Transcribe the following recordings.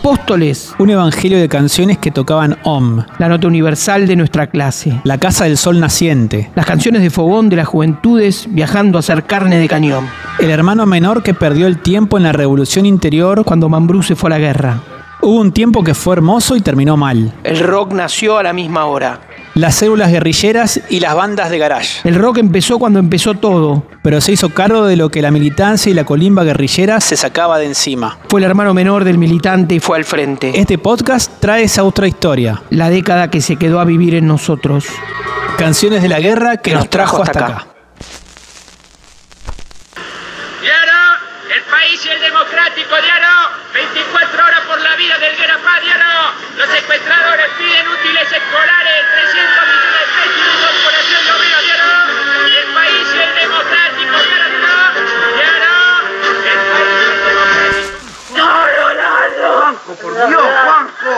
Apóstoles. Un evangelio de canciones que tocaban Om. La nota universal de nuestra clase. La casa del sol naciente. Las canciones de fogón de las juventudes viajando a ser carne de cañón. El hermano menor que perdió el tiempo en la revolución interior cuando Mambrú se fue a la guerra. Hubo un tiempo que fue hermoso y terminó mal. El rock nació a la misma hora. Las células guerrilleras y las bandas de garage. El rock empezó cuando empezó todo. Pero se hizo cargo de lo que la militancia y la colimba guerrillera se sacaba de encima. Fue el hermano menor del militante y fue al frente. Este podcast trae esa otra historia. La década que se quedó a vivir en nosotros. Canciones de la guerra que nos trajo hasta acá. Diario, el país y el democrático, diario. 24 horas por la vida del Guerapá, diario. Los secuestradores piden útiles escolares, 300 millones de pesos y una corporación de obreros, diario. El país y el democrático, diario. Diario, el país y el democrático. ¡No, Ronaldo! ¡Juanjo, por Dios, Juanjo!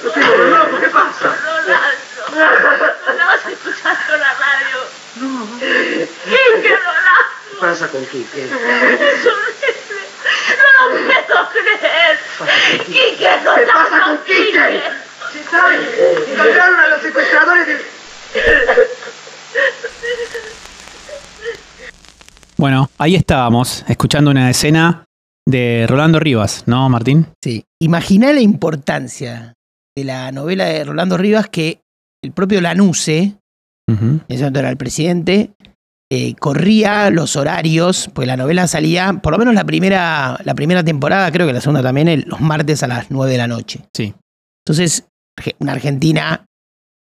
No tengo loco, ¿qué pasa? Ronaldo, estabas escuchando la radio. No. Quique, Ronaldo. ¿Qué pasa con Quique? Es horrible. No lo puedo creer. Quique, ¿Qué pasa con Quique? ¿Sí saben? Encontraron a los secuestradores del... Bueno, ahí estábamos, escuchando una escena de Rolando Rivas, ¿no, Martín? Sí. Imaginá la importancia de la novela de Rolando Rivas que el propio Lanusse, en ese momento era el presidente, corría los horarios, pues la novela salía, por lo menos la primera temporada, creo que la segunda también, los martes a las 9 de la noche. Sí. Entonces, una Argentina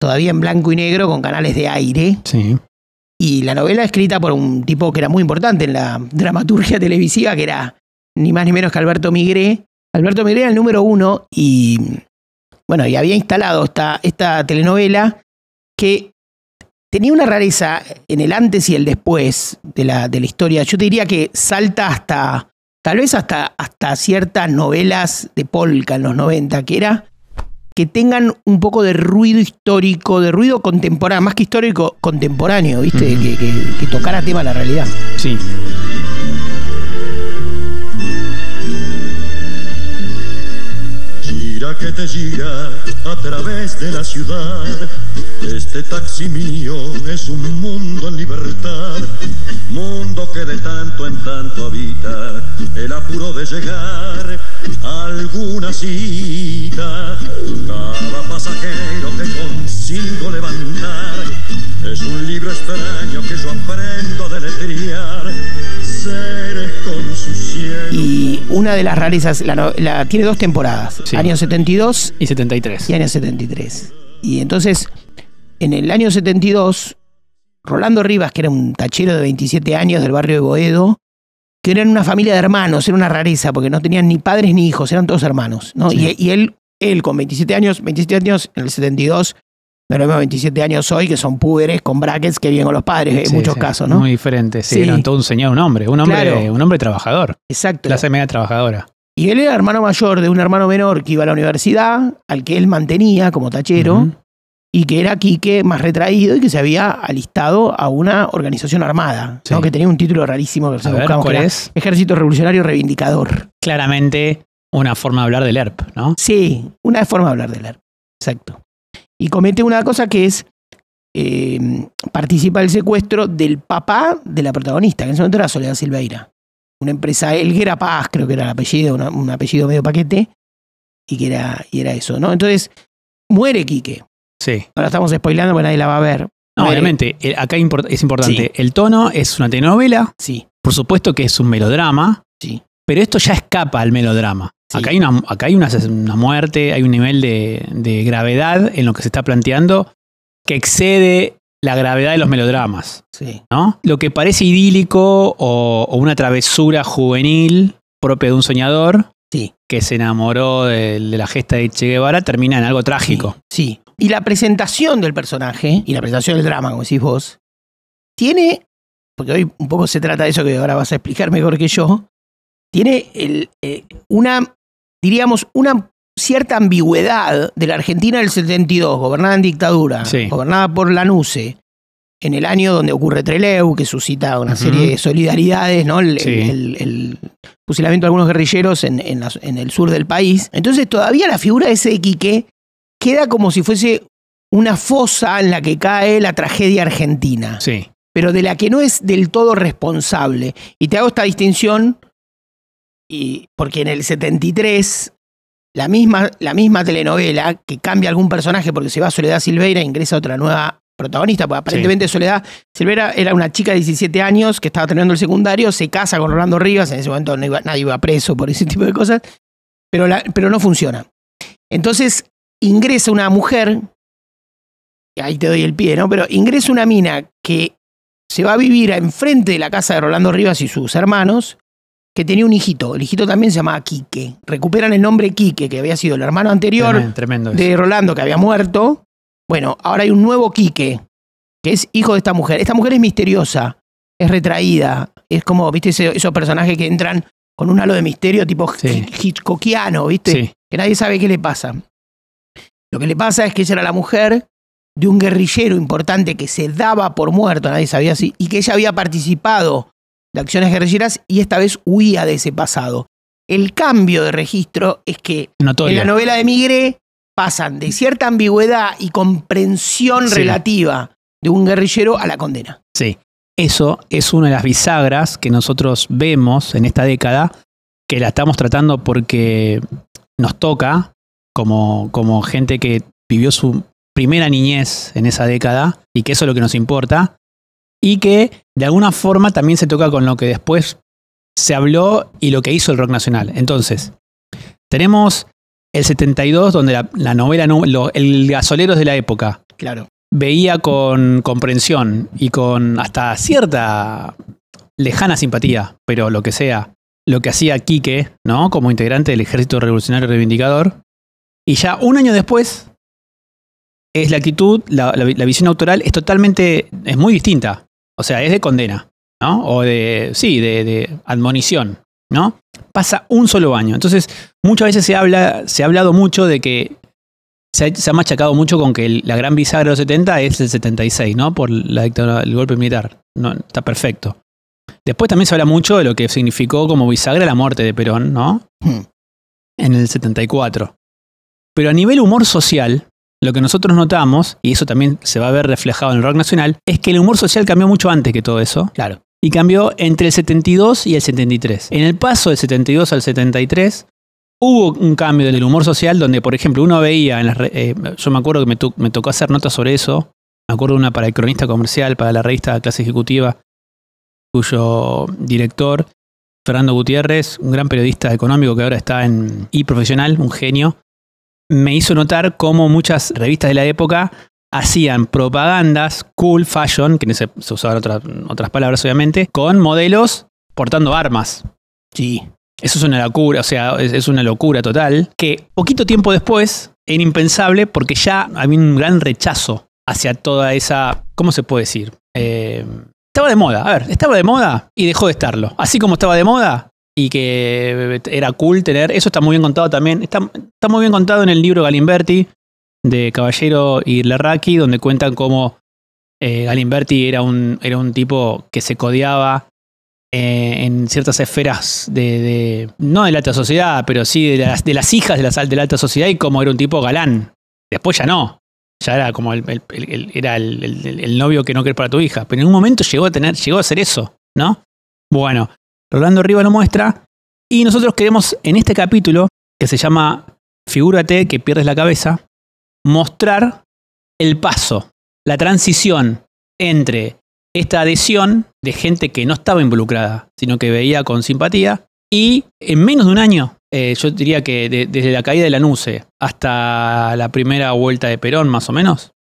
todavía en blanco y negro con canales de aire. Sí. Y la novela escrita por un tipo que era muy importante en la dramaturgia televisiva, que era ni más ni menos que Alberto Migré. Alberto Migré era el número 1 y, bueno, y había instalado esta telenovela que tenía una rareza en el antes y el después de la historia. Yo te diría que salta hasta, tal vez hasta ciertas novelas de polka en los 90, que era que tengan un poco de ruido histórico, de ruido contemporáneo, más que histórico, contemporáneo, ¿viste? Que tocara tema la realidad. Sí. Gira que te gira a través de la ciudad. Este taxi mío es un mundo en libertad, mundo que de tanto en tanto habita el apuro de llegar a alguna cita. Cada pasajero que consigo levantar es un libro extraño que yo aprendo a deletrear. Seres con su cielo. Y una de las rarezas, tiene 2 temporadas, sí. Año 72 y 73. Y año 73. Y entonces, en el año 72, Rolando Rivas, que era un tachero de 27 años del barrio de Boedo, que eran una familia de hermanos, era una rareza, porque no tenían ni padres ni hijos, eran todos hermanos, ¿no? Sí. Y él con 27 años en el 72, no lo mismo 27 años hoy, que son púberes con brackets que viven con los padres, en muchos casos, ¿no? Muy diferente, sí. Sí. Eran todo un señor, un hombre trabajador. Exacto. Clase media trabajadora. Y él era hermano mayor de un hermano menor que iba a la universidad, al que él mantenía como tachero, y que era Quique más retraído y que se había alistado a una organización armada, sí. ¿no? Que tenía un título rarísimo que A ver, ¿cuál es? Ejército Revolucionario Reivindicador. Claramente una forma de hablar del ERP, ¿no? Sí, una forma de hablar del ERP. Exacto. Y comete una cosa que es participa del secuestro del papá de la protagonista, que en ese momento era Soledad Silveira. Una empresa, Elguera Paz, creo que era el apellido, un apellido medio paquete, y era eso, ¿no? Entonces, muere Quique. Sí. Ahora estamos spoileando porque nadie la va a ver. No, Muere. obviamente, acá es importante. Sí. El tono es una telenovela. Sí. Por supuesto que es un melodrama. Sí. Pero esto ya escapa al melodrama. Sí. Acá hay una muerte, hay un nivel de gravedad en lo que se está planteando que excede la gravedad de los melodramas. Sí. ¿No? Lo que parece idílico o una travesura juvenil propia de un soñador Sí. que se enamoró de la gesta de Che Guevara termina en algo trágico. Sí. Y la presentación del personaje y la presentación del drama, como decís vos, tiene, porque hoy un poco se trata de eso que ahora vas a explicar mejor que yo, tiene una cierta ambigüedad de la Argentina del 72, gobernada en dictadura, Sí. gobernada por Lanusse, en el año donde ocurre Trelew, que suscita una serie de solidaridades, ¿no? El fusilamiento de algunos guerrilleros en el sur del país. Entonces todavía la figura de ese Quique queda como si fuese una fosa en la que cae la tragedia argentina. Sí. Pero de la que no es del todo responsable. Y te hago esta distinción porque en el 73, la misma telenovela, que cambia algún personaje porque se va a Soledad Silveira e ingresa otra nueva protagonista, porque aparentemente Soledad Silveira era una chica de 17 años que estaba terminando el secundario, se casa con Rolando Rivas, en ese momento nadie iba preso por ese tipo de cosas, pero no funciona. Entonces ingresa una mujer, y ahí te doy el pie, ¿no? Pero ingresa una mina que se va a vivir enfrente de la casa de Rolando Rivas y sus hermanos, que tenía un hijito. El hijito también se llamaba Quique. Recuperan el nombre Quique, que había sido el hermano anterior tremendo de Rolando, que había muerto. Bueno, ahora hay un nuevo Quique, que es hijo de esta mujer. Esta mujer es misteriosa, es retraída, es como, ¿viste? Esos personajes que entran con un halo de misterio tipo hitchcockiano, ¿viste? Sí. Que nadie sabe qué le pasa. Lo que le pasa es que ella era la mujer de un guerrillero importante que se daba por muerto, nadie sabía si, y que ella había participado de acciones guerrilleras y esta vez huía de ese pasado. El cambio de registro es que notorio. En la novela de Migré pasan de cierta ambigüedad y comprensión relativa de un guerrillero a la condena. Sí, eso es una de las bisagras que nosotros vemos en esta década, que la estamos tratando porque nos toca, como gente que vivió su primera niñez en esa década, y que eso es lo que nos importa, y que de alguna forma también se toca con lo que después se habló y lo que hizo el rock nacional. Entonces, tenemos el 72, donde la novela, el Gasoleros de la época, claro, veía con comprensión y con hasta cierta lejana simpatía, pero lo que sea, lo que hacía Quique, ¿no? Como integrante del Ejército Revolucionario Reivindicador. Y ya un año después, es la actitud, la visión autoral es muy distinta. O sea, es de condena, ¿no? O de admonición, ¿no? Pasa un solo año. Entonces, muchas veces se ha hablado mucho de que se ha machacado mucho con que la gran bisagra de los 70 es el 76, ¿no? Por la dictadura, el golpe militar. No, está perfecto. Después también se habla mucho de lo que significó como bisagra la muerte de Perón, ¿no? En el 74. Pero a nivel humor social, lo que nosotros notamos, y eso también se va a ver reflejado en el rock nacional, es que el humor social cambió mucho antes que todo eso. Claro. Y cambió entre el 72 y el 73. En el paso del 72 al 73, hubo un cambio del humor social donde, por ejemplo, uno veía, yo me acuerdo que me tocó hacer notas sobre eso, me acuerdo una para el Cronista Comercial, para la revista Clase Ejecutiva, cuyo director, Fernando Gutiérrez, un gran periodista económico que ahora está en iProfesional, un genio, me hizo notar cómo muchas revistas de la época hacían propagandas cool fashion, que se usaban otras palabras obviamente, con modelos portando armas. Sí. Eso es una locura, o sea, es una locura total, que poquito tiempo después era impensable porque ya había un gran rechazo hacia toda esa, ¿cómo se puede decir? Estaba de moda, estaba de moda y dejó de estarlo. Así como estaba de moda y que era cool tener, eso está muy bien contado también, está muy bien contado en el libro Galimberti, de Caballero y Larraqui, donde cuentan cómo Galimberti era un tipo que se codeaba en ciertas esferas no de la alta sociedad, pero sí de las hijas de la alta sociedad, y como era un tipo galán. Después ya no. Ya era como el novio que no querés para tu hija. Pero en un momento llegó a hacer eso, ¿no? Bueno, Rolando Rivas lo muestra, y nosotros queremos en este capítulo, que se llama Figúrate que pierdes la cabeza, mostrar el paso, la transición entre esta adhesión de gente que no estaba involucrada, sino que veía con simpatía, y en menos de un año, yo diría que desde la caída de Lanuse hasta la primera vuelta de Perón, más o menos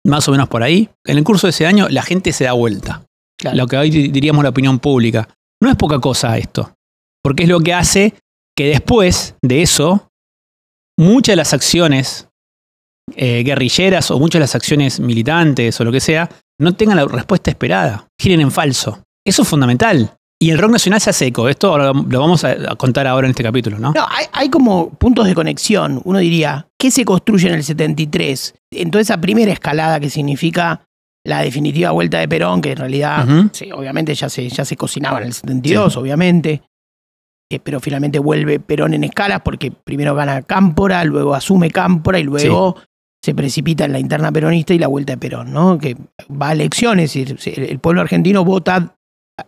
por ahí, en el curso de ese año la gente se da vuelta. Claro. Lo que hoy diríamos la opinión pública. No es poca cosa esto, porque es lo que hace que después de eso, muchas de las acciones guerrilleras o muchas de las acciones militantes o lo que sea, no tengan la respuesta esperada, giren en falso. Eso es fundamental. Y el rock nacional se hace eco. Esto lo vamos a contar ahora en este capítulo, ¿no? No, hay como puntos de conexión. Uno diría, ¿qué se construye en el 73? En toda esa primera escalada que significa la definitiva vuelta de Perón, que en realidad, sí, obviamente ya se cocinaba en el 72, obviamente. Pero finalmente vuelve Perón en escalas porque primero gana Cámpora, luego asume Cámpora y luego se precipita en la interna peronista y la vuelta de Perón, ¿no? Que va a elecciones y el pueblo argentino vota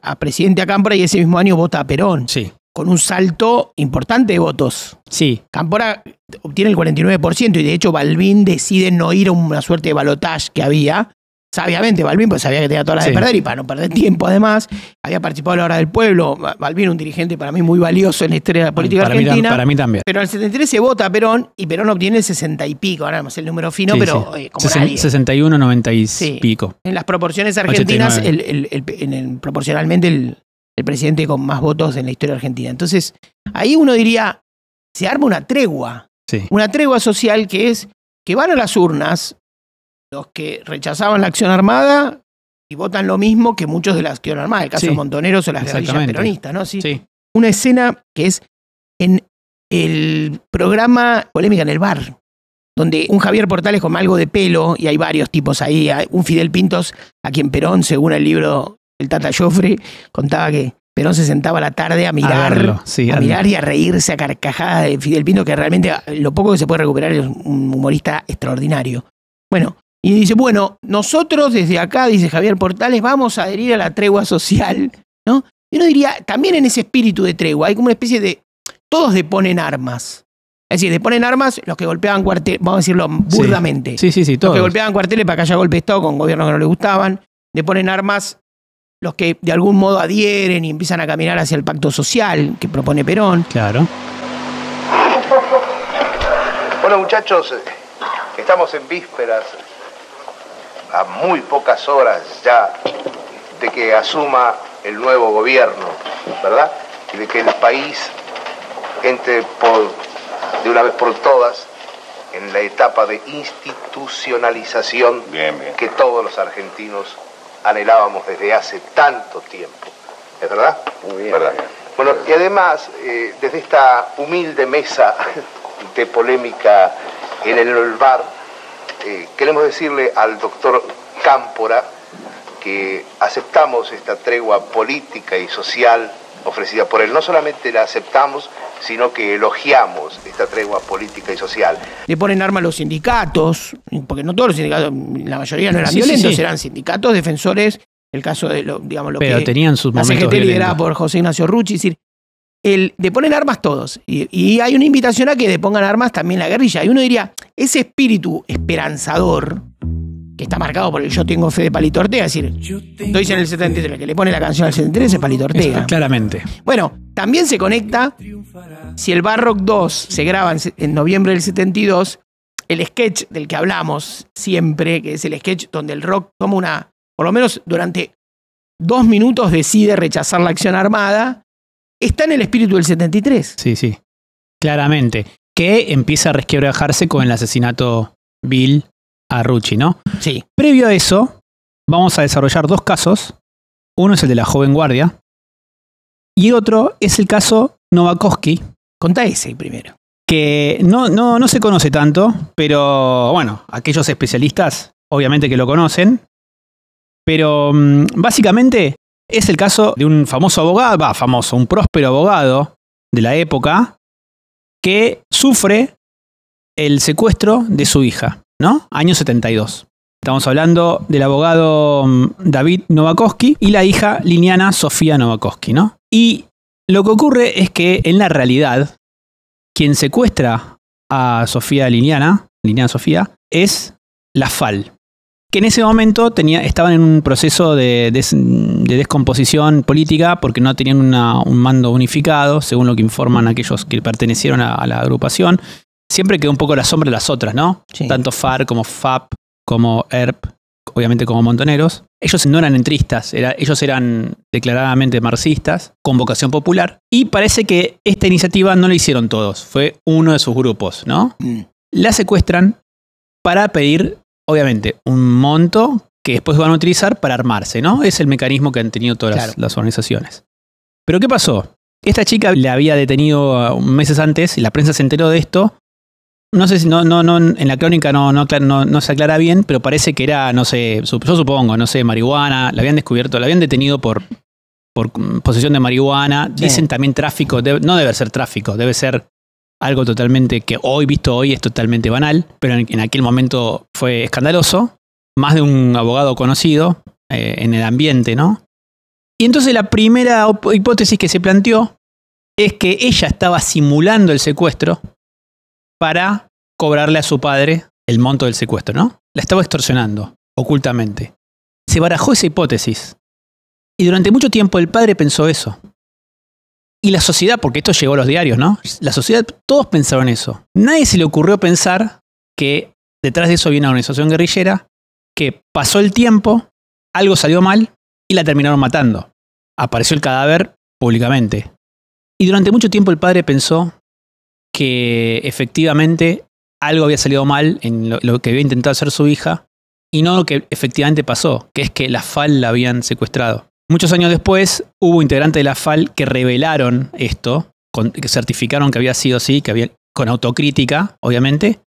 a presidente a Cámpora y ese mismo año vota a Perón. Sí. Con un salto importante de votos. Sí. Cámpora obtiene el 49% y de hecho Balbín decide no ir a una suerte de balotaje que había. Sabiamente Balbín, pues sabía que tenía todas las de perder y para no perder tiempo además, había participado en la Hora del Pueblo. Balbín, un dirigente para mí muy valioso en la historia de la política argentina. Para mí también. Pero en el 73 se vota a Perón y Perón obtiene el 60 y pico, ahora no sé el número fino, pero como nadie. 61, 90 y pico. En las proporciones argentinas, proporcionalmente el presidente con más votos en la historia argentina. Entonces, ahí uno diría, se arma una tregua. Sí. Una tregua social que es que van a las urnas los que rechazaban la acción armada y votan lo mismo que muchos de la acción armada, el caso de Montoneros o las guerrillas peronistas, ¿no? Sí. Una escena que es en el programa Polémica en el Bar, donde un Javier Portales con algo de pelo, y hay varios tipos ahí, un Fidel Pintos, a quien Perón, según el libro El Tata Joffre, contaba que Perón se sentaba a la tarde a mirar, mirar y a reírse a carcajadas de Fidel Pintos, que realmente lo poco que se puede recuperar es un humorista extraordinario. Bueno, y dice, bueno, nosotros desde acá, dice Javier Portales, vamos a adherir a la tregua social, ¿no? Y uno diría, también en ese espíritu de tregua, hay como una especie de, todos deponen armas. Es decir, deponen armas los que golpeaban cuarteles, vamos a decirlo burdamente. Sí, todos. Los que golpeaban cuarteles para que haya golpe de Estado con gobiernos que no les gustaban. Deponen armas los que de algún modo adhieren y empiezan a caminar hacia el pacto social que propone Perón. Claro. Bueno, muchachos, estamos en vísperas, a muy pocas horas ya de que asuma el nuevo gobierno, ¿verdad? Y de que el país entre de una vez por todas en la etapa de institucionalización que todos los argentinos anhelábamos desde hace tanto tiempo. ¿Es verdad? Muy bien. ¿Verdad? Bueno, y además, desde esta humilde mesa de polémica en el bar, queremos decirle al doctor Cámpora que aceptamos esta tregua política y social ofrecida por él. No solamente la aceptamos, sino que elogiamos esta tregua política y social. Le ponen arma a los sindicatos, porque no todos los sindicatos, la mayoría no eran violentos, eran sindicatos defensores, el caso de lo pero que tenían sus la momentos CGT liderada por José Ignacio Rucci, es decir, deponen armas todos. Y hay una invitación a que depongan armas también la guerrilla. Y uno diría, ese espíritu esperanzador, que está marcado por el yo tengo fe de Palito Ortega, es decir, lo dice en el 73, que le pone la canción al 73 es Palito Ortega. Claramente. Bueno, también se conecta, si el Bar Rock 2 se graba en noviembre del 72, el sketch del que hablamos siempre, que es el sketch donde el rock toma por lo menos durante 2 minutos decide rechazar la acción armada, está en el espíritu del 73. Sí. Claramente. Que empieza a resquebrajarse con el asesinato vil a Rucci, ¿no? Sí. Previo a eso, vamos a desarrollar 2 casos. Uno es el de la joven guardia. Y otro es el caso Novakovsky. Contá ese primero. Que no se conoce tanto, pero bueno, aquellos especialistas obviamente que lo conocen. Pero básicamente es el caso de un famoso abogado, un próspero abogado de la época, que sufre el secuestro de su hija, ¿no? Año 72. Estamos hablando del abogado David Novakovsky y la hija Liliana Sofía Novakovsky, ¿no? Y lo que ocurre es que en la realidad, quien secuestra a Liliana Sofía, es la FAL, que en ese momento estaban en un proceso de descomposición política porque no tenían un mando unificado, según lo que informan aquellos que pertenecieron a la agrupación. Siempre quedó un poco a la sombra de las otras, ¿no? Sí. Tanto FARC como FAP, como ERP, obviamente como Montoneros. Ellos no eran entristas, ellos eran declaradamente marxistas, con vocación popular. Y parece que esta iniciativa no la hicieron todos, fue uno de sus grupos, ¿no? La secuestran para pedir, obviamente, un monto que después van a utilizar para armarse, ¿no? Es el mecanismo que han tenido todas las organizaciones. Pero ¿qué pasó? Esta chica la había detenido meses antes y la prensa se enteró de esto no sé si en la crónica no se aclara bien, pero parece que era, no sé, yo supongo, no sé, marihuana. La habían descubierto, la habían detenido por posesión de marihuana. Sí. Dicen también tráfico, no debe ser tráfico, debe ser algo totalmente que visto hoy es totalmente banal, pero en aquel momento fue escandaloso. Más de un abogado conocido en el ambiente, ¿no? Y entonces la primera hipótesis que se planteó es que ella estaba simulando el secuestro para cobrarle a su padre el monto del secuestro, ¿no? La estaba extorsionando, ocultamente. Se barajó esa hipótesis. Y durante mucho tiempo el padre pensó eso. Y la sociedad, porque esto llegó a los diarios, ¿no? La sociedad, todos pensaron eso. Nadie se le ocurrió pensar que detrás de eso había una organización guerrillera, que pasó el tiempo, algo salió mal y la terminaron matando. Apareció el cadáver públicamente. Y durante mucho tiempo el padre pensó que efectivamente algo había salido mal en lo que había intentado hacer su hija y no lo que efectivamente pasó, que es que la FAL la habían secuestrado. Muchos años después hubo integrantes de la FAL que revelaron esto, que certificaron que había sido así, con autocrítica, obviamente,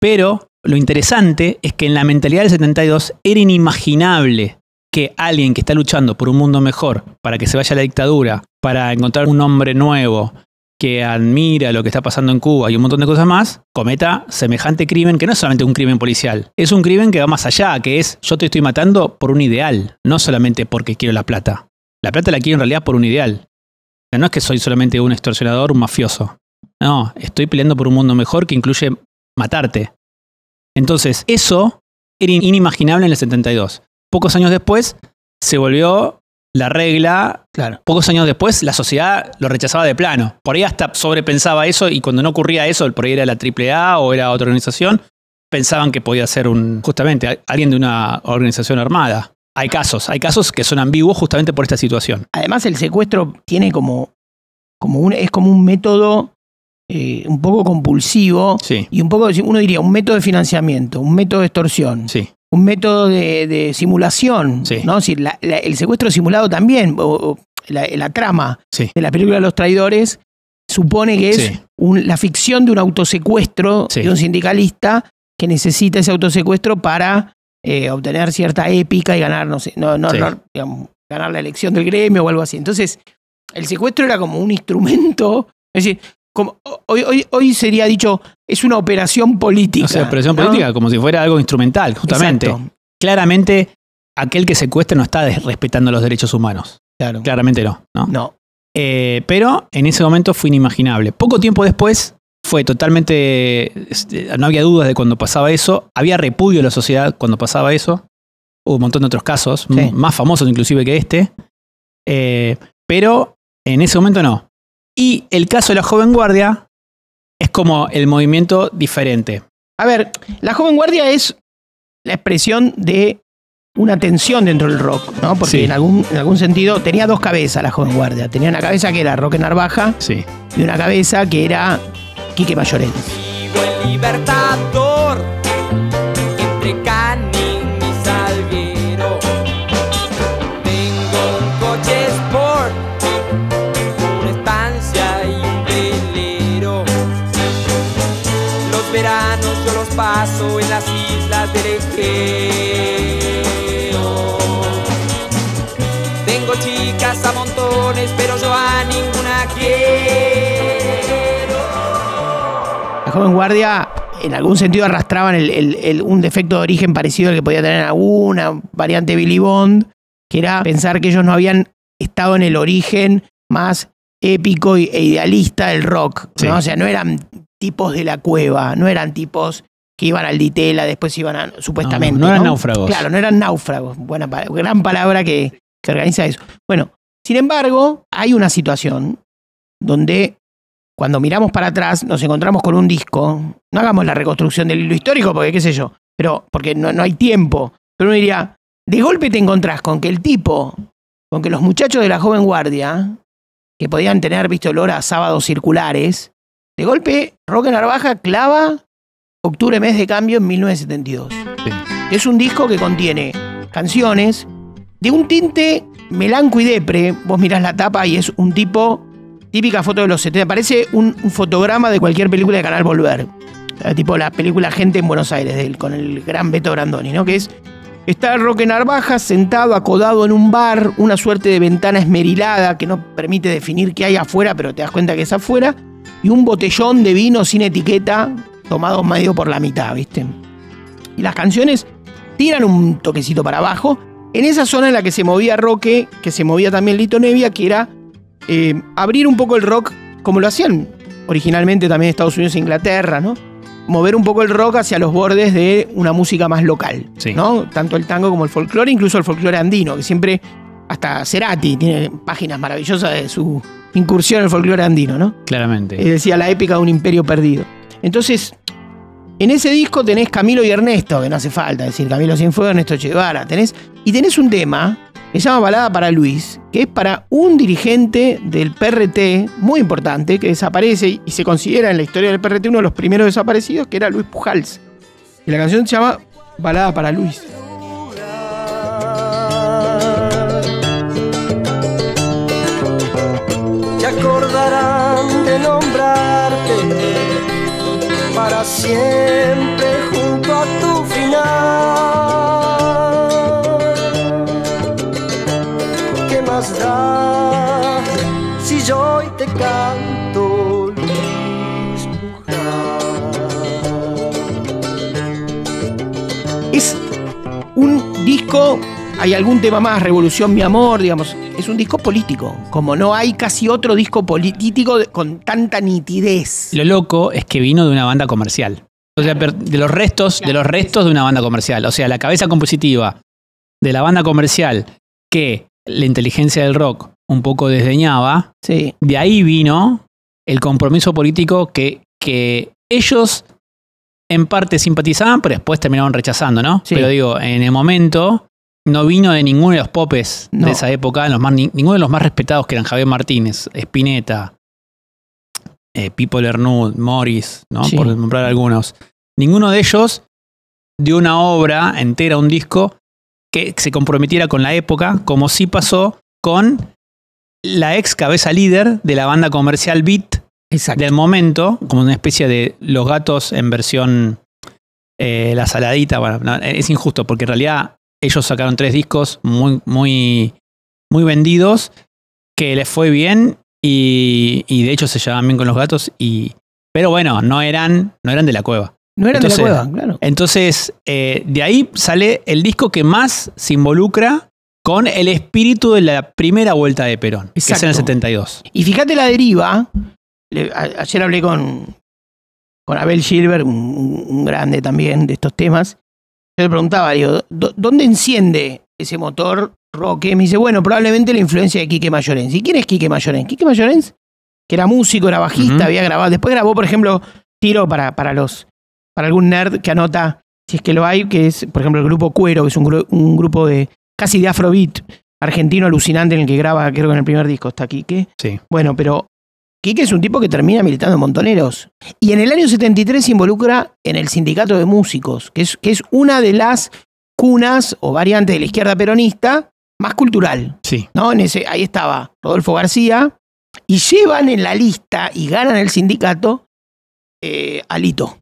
pero lo interesante es que en la mentalidad del 72 era inimaginable que alguien que está luchando por un mundo mejor, para que se vaya la dictadura, para encontrar un hombre nuevo, que admira lo que está pasando en Cuba y un montón de cosas más, cometa semejante crimen que no es solamente un crimen policial, es un crimen que va más allá, que es yo te estoy matando por un ideal, no solamente porque quiero la plata. La plata la quiero en realidad por un ideal. O sea, no es que soy solamente un extorsionador, un mafioso. No, estoy peleando por un mundo mejor que incluye matarte. Entonces, eso era inimaginable en el 72. Pocos años después se volvió la regla. Claro. Pocos años después la sociedad lo rechazaba de plano. Por ahí hasta sobrepensaba eso y cuando no ocurría eso, por ahí era la AAA o era otra organización, pensaban que podía ser justamente alguien de una organización armada. Hay casos que son ambiguos justamente por esta situación. Además el secuestro tiene es como un método un poco compulsivo, sí. Y un poco, uno diría, un método de financiamiento, un método de extorsión. Sí. Un método de simulación, sí. ¿no? Es decir, el secuestro simulado también, o la trama sí. de la película Los Traidores, supone que es sí. La ficción de un autosecuestro sí. de un sindicalista que necesita ese autosecuestro para obtener cierta épica y ganar, no sé, digamos, ganar la elección del gremio o algo así. Entonces, el secuestro era como un instrumento, es decir, como hoy sería dicho, es una operación política. O sea, operación política como si fuera algo instrumental, justamente. Exacto. Claramente, aquel que secuestra no está respetando los derechos humanos. Claro. Claramente no. No. Pero en ese momento fue inimaginable. Poco tiempo después fue totalmente... no había dudas de cuando pasaba eso. Había repudio de la sociedad cuando pasaba eso. Hubo un montón de otros casos, sí. más famosos inclusive que este. Pero en ese momento no. Y el caso de la joven guardia es como el movimiento diferente. A ver, la joven guardia es la expresión de una tensión dentro del rock, ¿no? Porque sí. en algún sentido tenía dos cabezas la joven guardia. Tenía una cabeza que era Roque Narvaja sí. y una cabeza que era Quique Mayorel. Vivo el Libertador, entre Canning y Salguero. Tengo un coche sport, una estancia y un velero. Los veranos yo los paso en las islas del Egeo. Tengo chicas a montones, pero yo a ninguna quiero. La joven guardia en algún sentido arrastraban un defecto de origen parecido al que podía tener alguna variante Billy Bond, que era pensar que ellos no habían estado en el origen más épico e idealista del rock, ¿no? Sí. O sea, no eran tipos de la cueva, no eran tipos que iban al Ditela, después iban a, supuestamente. No eran náufragos. Claro, no eran náufragos. Gran palabra que organiza eso. Bueno, sin embargo, hay una situación donde cuando miramos para atrás nos encontramos con un disco. No hagamos la reconstrucción del hilo histórico porque qué sé yo, pero porque no hay tiempo. Pero uno diría, de golpe te encontrás con que con que los muchachos de la joven guardia, que podían tener visto olor a sábados circulares, de golpe Roque Narvaja clava Octubre, mes de cambio en 1972. Sí. Es un disco que contiene canciones de un tinte melanco y depre. Vos mirás la tapa y es un tipo, típica foto de los 70. Parece un fotograma de cualquier película de Canal Volver. tipo la película Gente en Buenos Aires, con el gran Beto Brandoni, ¿no? Que está Roque Narvaja sentado, acodado en un bar, una suerte de ventana esmerilada que no permite definir qué hay afuera, pero te das cuenta que es afuera, y un botellón de vino sin etiqueta, tomado medio por la mitad, ¿viste? Y las canciones tiran un toquecito para abajo, en esa zona en la que se movía Roque, que se movía también Lito Nevia, que era abrir un poco el rock, como lo hacían originalmente también Estados Unidos e Inglaterra, ¿no? Mover un poco el rock hacia los bordes de una música más local, sí, ¿no? Tanto el tango como el folclore, incluso el folclore andino, que siempre, hasta Cerati tiene páginas maravillosas de su incursión en el folclore andino, ¿no? Claramente. Decía la épica de un imperio perdido. Entonces, en ese disco tenés Camilo y Ernesto, que no hace falta decir Camilo Cienfuegos, Ernesto Che Guevara, tenés un tema que se llama Balada para Luis, que es para un dirigente del PRT muy importante, que desaparece y se considera en la historia del PRT uno de los primeros desaparecidos, que era Luis Pujals. Y la canción se llama Balada para Luis. Se acordarán de nombrarte para siempre junto a tu final. ¿Qué más da si yo hoy te canto, Luis Pujals? Es un disco, hay algún tema más, Revolución Mi Amor, digamos, es un disco político, como no hay casi otro disco político con tanta nitidez. Lo loco es que vino de una banda comercial. O sea, de los restos de una banda comercial. O sea, la cabeza compositiva de la banda comercial que la inteligencia del rock un poco desdeñaba. Sí. De ahí vino el compromiso político que ellos en parte simpatizaban, pero después terminaron rechazando, ¿no? Sí. Pero digo, en el momento no vino de ninguno de los popes de esa época, ninguno de los más respetados, que eran Javier Martínez, Spinetta, Pipo Lernud, Morris, ¿no? Sí. Por nombrar algunos. Ninguno de ellos dio una obra entera, un disco, que se comprometiera con la época, como sí pasó con la ex cabeza líder de la banda comercial Beat. Exacto. Del momento, como una especie de Los Gatos en versión La Saladita. Bueno, no, es injusto porque en realidad ellos sacaron 3 discos muy, muy, muy vendidos, que les fue bien y de hecho se llevaban bien con Los Gatos. Pero bueno, no eran de la cueva. No eran de la cueva, claro. Entonces, de ahí sale el disco que más se involucra con el espíritu de la primera vuelta de Perón, que es en el 72. Y fíjate la deriva. Ayer hablé con Abel Gilbert, un grande también de estos temas. Yo le preguntaba, digo, ¿dónde enciende ese motor Roque? Me dice, bueno, probablemente la influencia de Quique Mayorens. ¿Y quién es Quique Mayorens? Quique Mayorens, que era músico, era bajista, había grabado. Después grabó, por ejemplo, tiro para algún nerd que anota, si es que lo hay, que es, por ejemplo, el grupo Cuero, que es un grupo de casi de afrobeat argentino alucinante en el que graba, creo que en el primer disco está Quique. Sí. Bueno, pero Quique es un tipo que termina militando en Montoneros. Y en el año 73 se involucra en el Sindicato de Músicos, que es una de las cunas o variantes de la izquierda peronista más cultural. Sí. ¿No? Ahí estaba Rodolfo García, y llevan en la lista y ganan el sindicato a Lito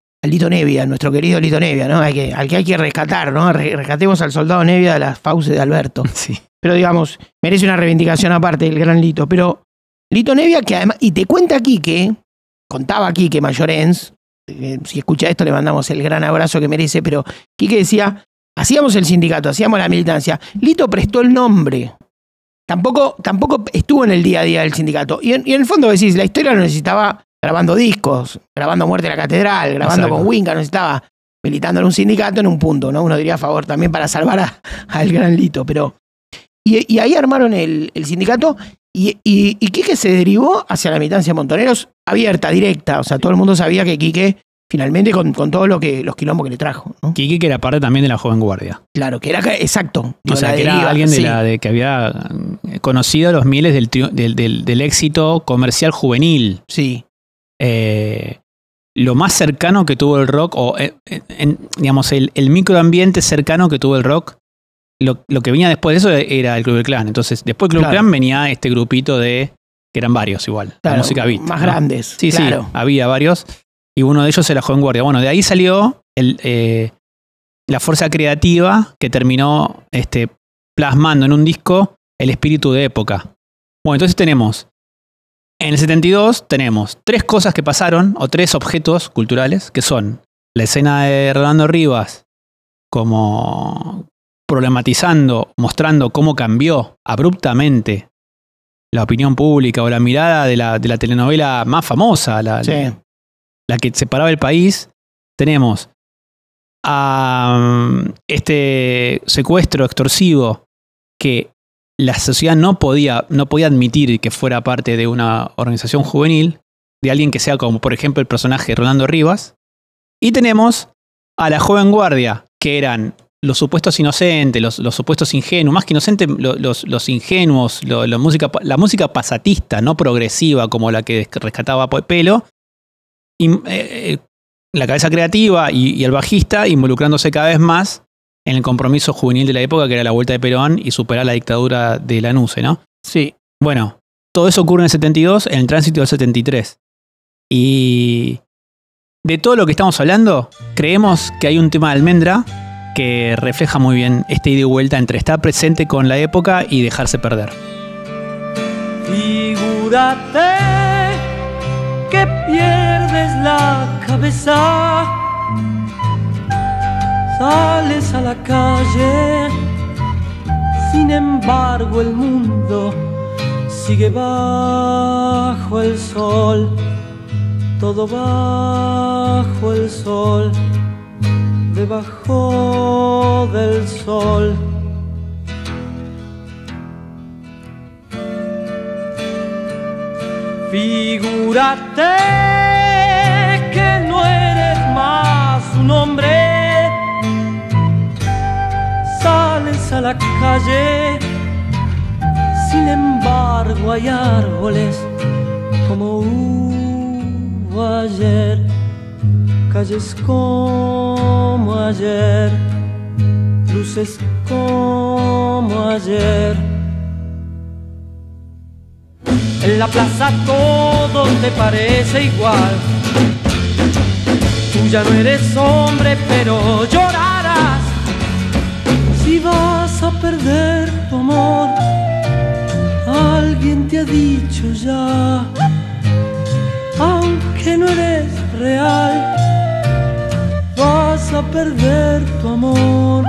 Nevia, nuestro querido Lito Nevia, ¿no? Al que hay que rescatar, ¿no? Rescatemos al soldado Nevia de las fauces de Alberto. Sí. Pero digamos, merece una reivindicación aparte del gran Lito. Pero Lito Nevia, que además, y te cuenta contaba Quique Mayorens, si escucha esto le mandamos el gran abrazo que merece, pero Quique decía, hacíamos el sindicato, hacíamos la militancia. Lito prestó el nombre. Tampoco estuvo en el día a día del sindicato. Y en el fondo decís, la historia lo necesitaba grabando discos, grabando Muerte en la Catedral, grabando con Winca, no estaba militando en un sindicato en un punto, ¿no? Uno diría a favor también para salvar al gran Lito, pero... Y ahí armaron el sindicato y Quique se derivó hacia la militancia de Montoneros abierta, directa. O sea, todo el mundo sabía que Quique, finalmente, con todo los quilombos que le trajo, ¿no? Quique, que era parte también de la Joven Guardia. Claro, que era exacto. O sea, que era alguien que había conocido los mieles del éxito comercial juvenil. Sí. Lo más cercano que tuvo el rock, o digamos, el microambiente cercano que tuvo el rock, lo que venía después de eso era el Club del Clan. Entonces, después del Club del Clan venía este grupito que eran varios igual, claro, la música beat. Más grandes. Sí, claro. Sí, había varios. y uno de ellos era Joven Guardia. Bueno, de ahí salió la fuerza creativa que terminó plasmando en un disco el espíritu de época. Bueno, entonces tenemos, en el 72 tenemos 3 cosas que pasaron, o 3 objetos culturales, que son la escena de Rolando Rivas, como problematizando, mostrando cómo cambió abruptamente la opinión pública o la mirada de la telenovela más famosa, la que separaba el país. Tenemos a este secuestro extorsivo que la sociedad no podía admitir que fuera parte de una organización juvenil, de alguien que sea como, por ejemplo, el personaje Rolando Rivas. Y tenemos a la Joven Guardia, que eran los supuestos inocentes, los supuestos ingenuos, más que inocentes, los ingenuos, la música pasatista, no progresiva como la que rescataba Pelo, y la cabeza creativa y el bajista involucrándose cada vez más en el compromiso juvenil de la época, que era la vuelta de Perón y superar la dictadura de Lanuse, ¿no? Sí. Bueno, todo eso ocurre en el 72, en el tránsito del 73. Y de todo lo que estamos hablando, creemos que hay un tema de Almendra que refleja muy bien esta ida y vuelta entre estar presente con la época y dejarse perder. Figúrate que pierdes la cabeza, sales a la calle, sin embargo el mundo sigue bajo el sol, todo bajo el sol, debajo del sol. Figúrate que no eres más un hombre, sales a la calle, sin embargo hay árboles como hubo ayer, calles como ayer, luces como ayer. En la plaza todo te parece igual, tú ya no eres hombre, pero llorarás si vas a perder tu amor. Alguien te ha dicho ya, aunque no eres real, vas a perder tu amor.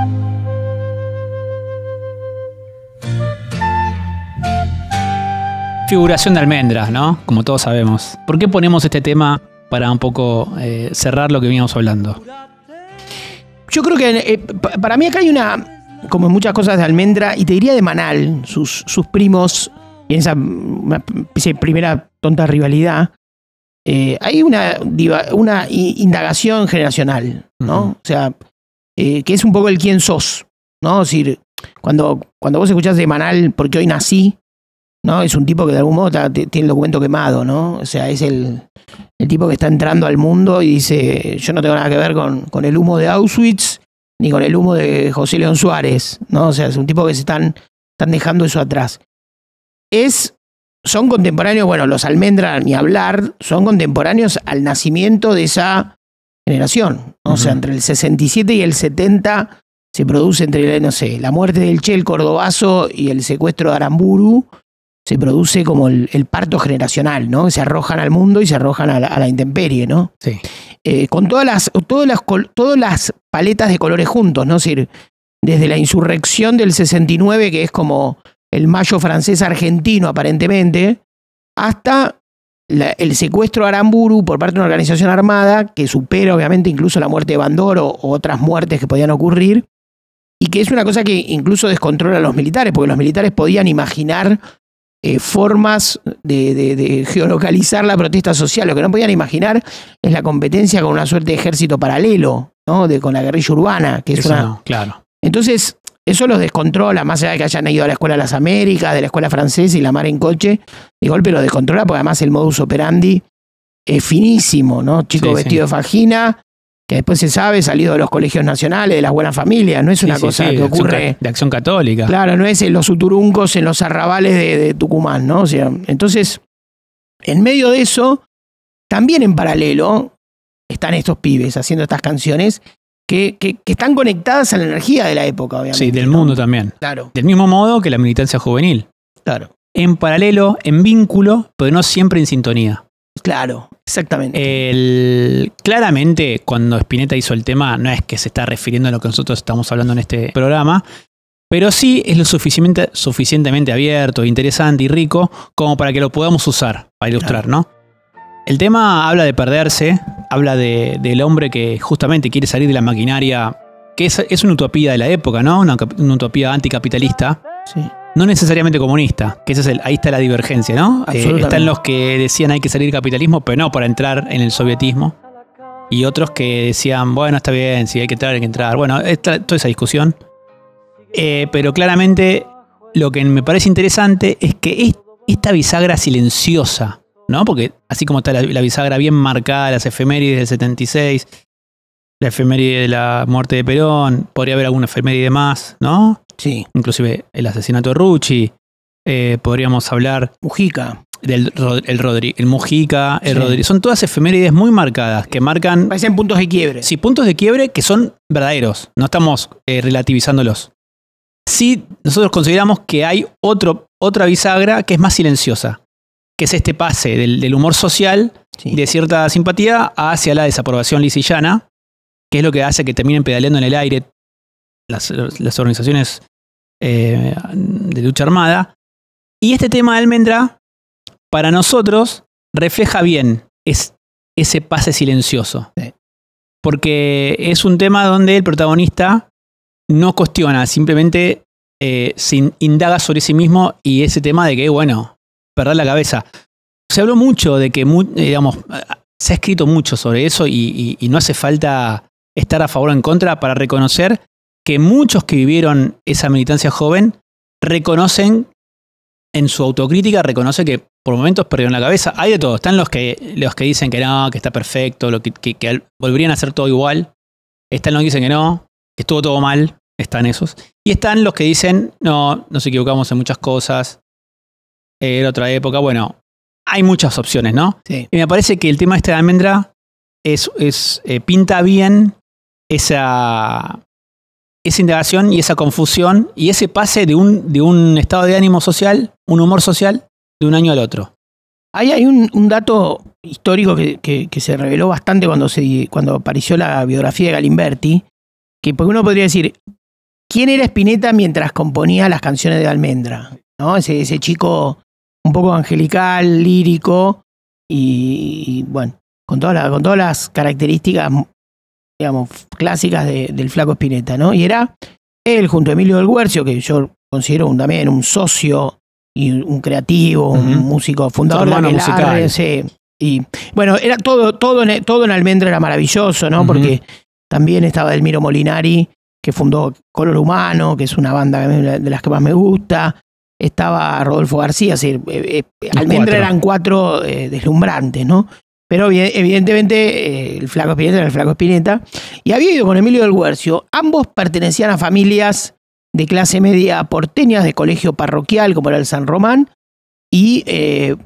Figuración de Almendra, ¿no? Como todos sabemos. ¿Por qué ponemos este tema para un poco cerrar lo que veníamos hablando? Yo creo que para mí acá hay como muchas cosas de Almendra, y te diría de Manal, sus primos, y en esa primera tonta rivalidad, hay una indagación generacional, ¿no? Uh-huh. O sea, que es un poco el quién sos, ¿no? Es decir, cuando vos escuchás de Manal, porque hoy nací, ¿no? Es un tipo que de algún modo tiene el documento quemado, ¿no? O sea, es el tipo que está entrando al mundo y dice, yo no tengo nada que ver con el humo de Auschwitz ni con el humo de José León Suárez, ¿no? O sea, es un tipo que se están dejando eso atrás. Son contemporáneos, bueno, los Almendra ni hablar, son contemporáneos al nacimiento de esa generación, ¿no? Uh-huh. O sea, entre el 67 y el 70 se produce la muerte del Che, el cordobazo, y el secuestro de Aramburu. Se produce como el parto generacional, ¿no? Se arrojan al mundo y se arrojan a la intemperie, ¿no? Sí. Con todas las paletas de colores juntos, ¿no? Es decir, desde la insurrección del 69, que es como el mayo francés argentino aparentemente, hasta el secuestro de Aramburu por parte de una organización armada que supera obviamente incluso la muerte de Bandor o otras muertes que podían ocurrir, y que es una cosa que incluso descontrola a los militares, porque los militares podían imaginar formas de geolocalizar la protesta social. Lo que no podían imaginar es la competencia con una suerte de ejército paralelo, ¿no? Con la guerrilla urbana, que es eso no, claro. Entonces, eso los descontrola, más allá de que hayan ido a la Escuela de las Américas, de la Escuela Francesa y la mar en coche, de golpe lo descontrola, porque además el modus operandi es finísimo, ¿no? Chico vestido de fajina, que después se sabe, salido de los colegios nacionales, de las buenas familias, no es una cosa que ocurre de acción católica. Claro, no es en los uturuncos, en los arrabales de Tucumán, ¿no? O sea, entonces, en medio de eso, también en paralelo, están estos pibes haciendo estas canciones que están conectadas a la energía de la época, obviamente. Sí, del mundo también. Claro. Del mismo modo que la militancia juvenil. Claro. En paralelo, en vínculo, pero no siempre en sintonía. Claro, exactamente. Claramente, cuando Spinetta hizo el tema, no es que se está refiriendo a lo que nosotros estamos hablando en este programa, pero sí es lo suficientemente abierto, interesante y rico como para que lo podamos usar para ilustrar, ¿no? El tema habla de perderse, habla del hombre que justamente quiere salir de la maquinaria, que es una utopía de la época, ¿no? Una utopía anticapitalista. Sí. No necesariamente comunista, que ahí está la divergencia, ¿no? Están los que decían hay que salir del capitalismo, pero no para entrar en el sovietismo. Y otros que decían, bueno, está bien, si hay que entrar, hay que entrar. Bueno, toda esa discusión. Pero claramente lo que me parece interesante es que esta bisagra silenciosa, ¿no? Porque así como está la bisagra bien marcada, las efemérides del 76, la efeméride de la muerte de Perón, podría haber alguna efeméride más, ¿no? Sí. Inclusive el asesinato de Rucci. Podríamos hablar... Mujica. El Mujica, el Rodríguez. Son todas efemérides muy marcadas que marcan... Parecen puntos de quiebre. Sí, puntos de quiebre que son verdaderos. No estamos relativizándolos. Sí, nosotros consideramos que hay otra bisagra que es más silenciosa, que es este pase del humor social, Sí. de cierta simpatía, hacia la desaprobación lisillana, que es lo que hace que terminen pedaleando en el aire las organizaciones de lucha armada. Y este tema de Almendra, para nosotros, refleja bien ese pase silencioso. Sí. Porque es un tema donde el protagonista no cuestiona, simplemente se indaga sobre sí mismo y ese tema de que, bueno, perder la cabeza. Se habló mucho de que, digamos, se ha escrito mucho sobre eso y no hace falta estar a favor o en contra para reconocer que muchos que vivieron esa militancia joven reconocen, en su autocrítica, reconoce que por momentos perdieron la cabeza. Hay de todo. Están los que dicen que no, que está perfecto, que volverían a hacer todo igual. Están los que dicen que no, que estuvo todo mal. Están esos. Y están los que dicen, no, nos equivocamos en muchas cosas. Era otra época. Bueno, hay muchas opciones, ¿no? Sí. Y me parece que el tema de Almendra pinta bien esa indagación y esa confusión y ese pase de un estado de ánimo social, un humor social, de un año al otro. Ahí hay un dato histórico que se reveló bastante cuando apareció la biografía de Galimberti, que porque uno podría decir, ¿quién era Spinetta mientras componía las canciones de Almendra? ¿No? Ese chico un poco angelical, lírico y bueno, con todas las características, digamos, clásicas del flaco Spinetta, ¿no? Y era él junto a Emilio del Guercio, que yo considero también un socio y un creativo, un músico fundador de Aquelarre, sí. Y bueno, era todo en Almendra era maravilloso, ¿no? Porque también estaba Delmiro Molinari, que fundó Color Humano, que es una banda de las que más me gusta. Estaba Rodolfo García, es decir, Almendra eran cuatro deslumbrantes, ¿no? Pero evidentemente el flaco Spinetta era el flaco Spinetta. Y había ido con Emilio del Guercio. Ambos pertenecían a familias de clase media porteñas, de colegio parroquial, como era el San Román. Y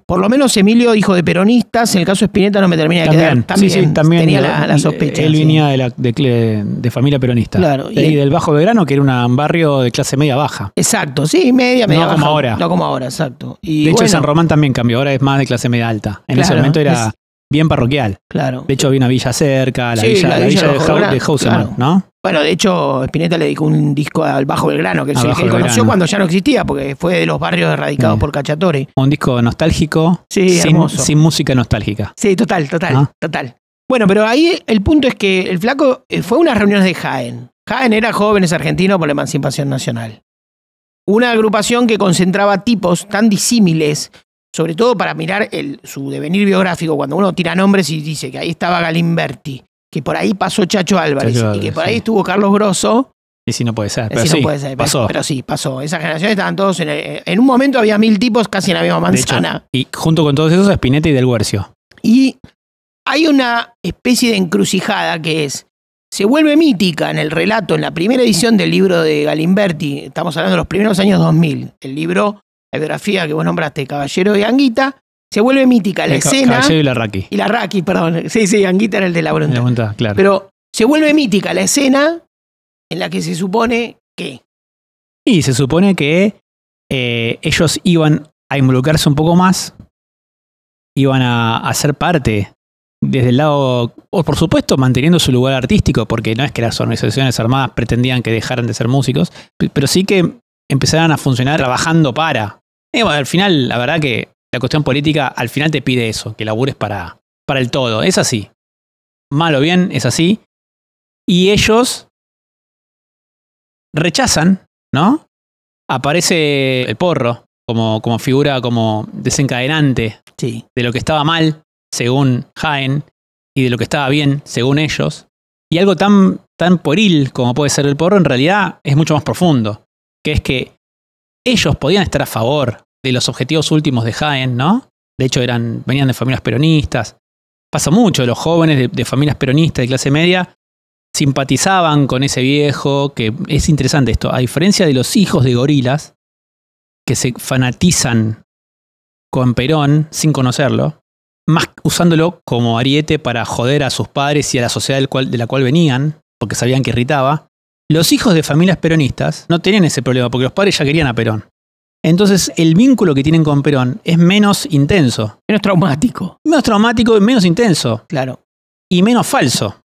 por lo menos Emilio, hijo de peronistas, en el caso de Spinetta no me termina de quedar. También, sí, también tenía la sospecha. Él venía de familia peronista. Claro. Y del Bajo Belgrano, que era un barrio de clase media baja. Exacto, sí, media no baja. Como ahora. No como ahora, exacto. Y de hecho, San Román también cambió, ahora es más de clase media alta. En ese momento era bien parroquial. Claro. De hecho, había una villa cerca, la villa de Hausemann, claro. ¿no? Bueno, de hecho, Spinetta le dedicó un disco al Bajo Belgrano, que es el que él conoció cuando ya no existía, porque fue de los barrios erradicados por Cacciatore. Un disco nostálgico, sin música nostálgica. Sí, total. Bueno, pero ahí el punto es que el flaco fue a unas reuniones de Jaén. Jaén era Jóvenes Argentinos por la Emancipación Nacional. Una agrupación que concentraba tipos tan disímiles, sobre todo para mirar su devenir biográfico, cuando uno tira nombres y dice que ahí estaba Galimberti, que por ahí pasó Chacho Álvarez y que por ahí estuvo Carlos Grosso. Y si no puede ser, pero sí, no puede ser, pasó. Pero sí, pasó. Esas generaciones estaban todos en un momento había 1000 tipos casi en la misma manzana. De hecho, y junto con todos esos, Spinetta y Del Guercio. Y hay una especie de encrucijada que se vuelve mítica en el relato, en la primera edición del libro de Galimberti, estamos hablando de los primeros años 2000, el libro, la biografía que vos nombraste, Caballero de Anguita, se vuelve mítica la escena. Caballero y Larraqui. Y Larraqui, perdón. Sí, Anguita era el de la voluntad. La voluntad, claro. Pero se vuelve mítica la escena en la que se supone que... Y se supone que ellos iban a involucrarse un poco más, iban a ser parte desde el lado, o por supuesto manteniendo su lugar artístico, porque no es que las organizaciones armadas pretendían que dejaran de ser músicos, pero sí que empezaran a funcionar trabajando para. Y bueno, al final, la verdad que la cuestión política al final te pide eso, que labures para el todo. Es así. Mal o bien, es así. Y ellos rechazan, ¿no? Aparece el Porro como figura, como desencadenante de lo que estaba mal, según Jaén, y de lo que estaba bien, según ellos. Y algo tan pueril como puede ser el Porro, en realidad es mucho más profundo, que es que ellos podían estar a favor de los objetivos últimos de Jaén, ¿no? De hecho, venían de familias peronistas. Pasa mucho, los jóvenes de familias peronistas de clase media simpatizaban con ese viejo, que es interesante esto, a diferencia de los hijos de gorilas, que se fanatizan con Perón sin conocerlo, más usándolo como ariete para joder a sus padres y a la sociedad de la cual venían, porque sabían que irritaba. Los hijos de familias peronistas no tenían ese problema, porque los padres ya querían a Perón. Entonces, el vínculo que tienen con Perón es menos intenso. Menos traumático. Menos traumático y menos intenso. Claro. Y menos falso.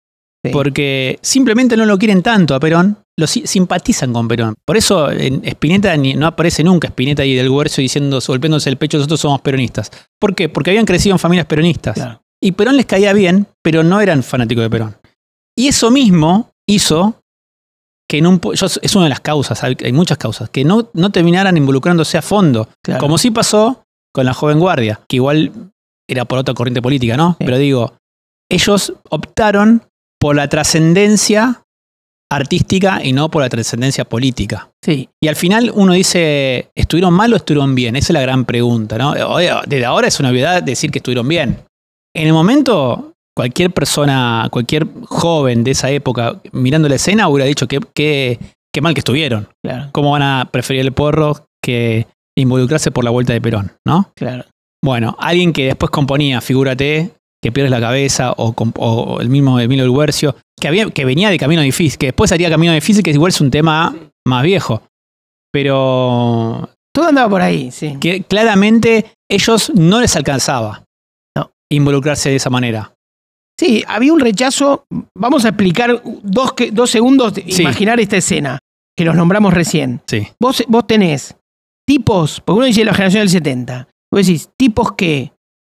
Sí. Porque simplemente no lo quieren tanto a Perón, simpatizan con Perón. Por eso en Spinetta no aparece nunca Spinetta y Del Guercio golpeándose el pecho, nosotros somos peronistas. ¿Por qué? Porque habían crecido en familias peronistas. Claro. Y Perón les caía bien, pero no eran fanáticos de Perón. Y eso mismo hizo que es una de las causas, hay muchas causas, que no terminaran involucrándose a fondo. Claro. Como sí pasó con la Joven Guardia, que igual era por otra corriente política, ¿no? Sí. Pero digo, ellos optaron por la trascendencia artística y no por la trascendencia política. Sí. Y al final uno dice, ¿estuvieron mal o estuvieron bien? Esa es la gran pregunta, ¿no? Desde ahora es una obviedad decir que estuvieron bien. En el momento, cualquier persona, cualquier joven de esa época, mirando la escena, hubiera dicho qué mal que estuvieron. Claro. ¿Cómo van a preferir el Porro que involucrarse por la vuelta de Perón, ¿no? Claro. Bueno, alguien que después componía, figúrate, que pierdes la cabeza, o el mismo Emilio Del Guercio, que venía de Camino Difícil, que después haría Camino Difícil, que igual es un tema más viejo. Pero todo andaba por ahí, sí. Que claramente ellos no les alcanzaba involucrarse de esa manera. Sí, había un rechazo. Vamos a explicar 2 segundos de imaginar esta escena, que los nombramos recién. Sí. Vos tenés tipos, porque uno dice la generación del 70, vos decís tipos que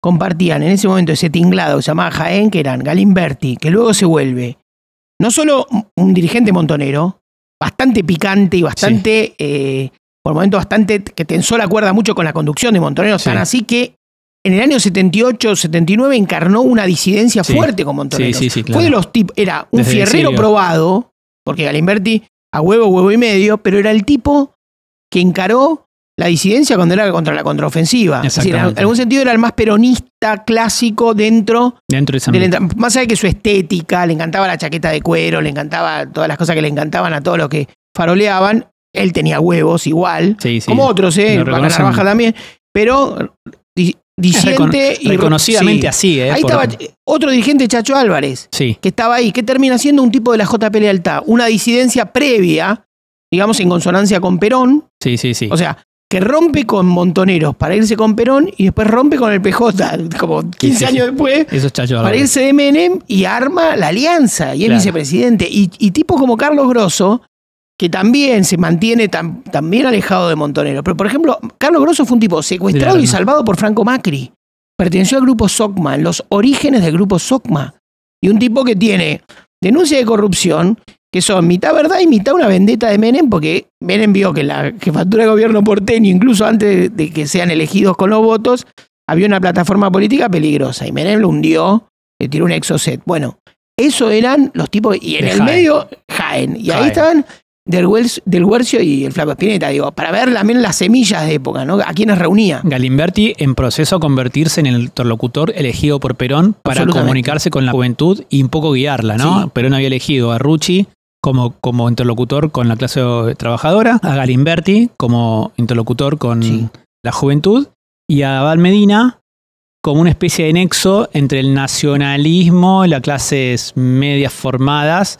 compartían en ese momento ese tinglado que se llamaba Jaén, que eran Galimberti, que luego se vuelve no solo un dirigente montonero, bastante picante y bastante, por momentos bastante, que tensó la cuerda mucho con la conducción de Montoneros, tan así que en el año 78, 79 encarnó una disidencia fuerte con Montoneros. Sí, claro. Fue de los tipos, era un desde fierrero probado, porque Galimberti a huevo y medio, pero era el tipo que encaró la disidencia cuando era contra la contraofensiva. Es decir, en algún sentido era el más peronista clásico dentro de esa más allá de que su estética, le encantaba la chaqueta de cuero, le encantaba todas las cosas que le encantaban a todos los que faroleaban. Él tenía huevos igual, como otros, Baja también, pero disidente y reconocidamente así. Ahí estaba otro dirigente, Chacho Álvarez, que estaba ahí, que termina siendo un tipo de la JP Lealtad, una disidencia previa, digamos, en consonancia con Perón. Sí. O sea, que rompe con Montoneros para irse con Perón y después rompe con el PJ, como 15 años después, para irse de Menem y arma la alianza y es vicepresidente. Y tipos como Carlos Grosso, que también se mantiene también alejado de Montoneros. Pero, por ejemplo, Carlos Grosso fue un tipo secuestrado y salvado por Franco Macri. Perteneció al grupo SOCMA, en los orígenes del grupo SOCMA. Y un tipo que tiene denuncia de corrupción, que son mitad verdad y mitad una vendetta de Menem, porque Menem vio que la jefatura de gobierno porteño, incluso antes de que sean elegidos con los votos, había una plataforma política peligrosa. Y Menem lo hundió, le tiró un exocet. Bueno, eso eran los tipos, y en el medio, Jaén. Y ahí estaban Del Guercio y el Flaco Spinetta, digo, para ver también las semillas de época, ¿no? A quienes reunía. Galimberti en proceso a convertirse en el interlocutor elegido por Perón para comunicarse con la juventud y un poco guiarla, ¿no? Sí. Perón había elegido a Rucci como interlocutor con la clase trabajadora, a Galimberti como interlocutor con la juventud y a Abad Medina como una especie de nexo entre el nacionalismo, las clases medias formadas